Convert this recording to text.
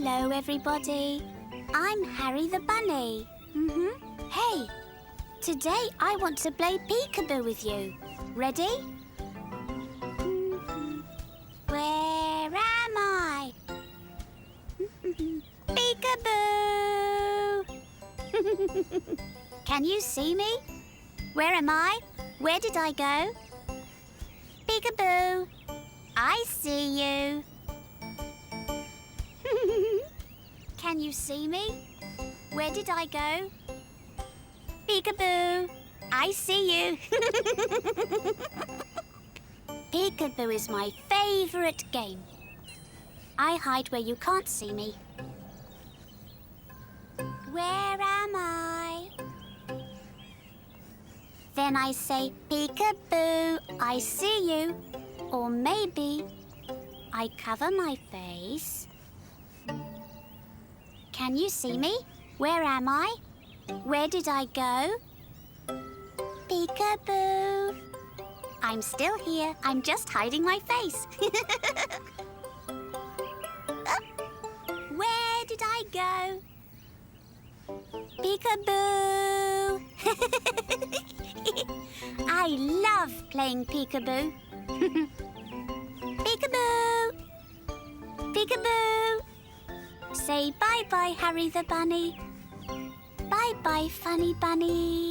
Hello, everybody. I'm Harry the Bunny. Hey, today I want to play Peekaboo with you. Ready? Where am I? Peekaboo! Can you see me? Where am I? Where did I go? Peekaboo! I see you. Can you see me? Where did I go? Peekaboo! I see you. Peekaboo is my favourite game. I hide where you can't see me. Where am I? Then I say, Peekaboo, I see you. Or maybe I cover my face. Can you see me? Where am I? Where did I go? Peekaboo. I'm still here. I'm just hiding my face. Where did I go? Peekaboo. I love playing peekaboo. Peekaboo. Peekaboo. Say bye-bye, Harry the Bunny. Bye-bye, funny bunny.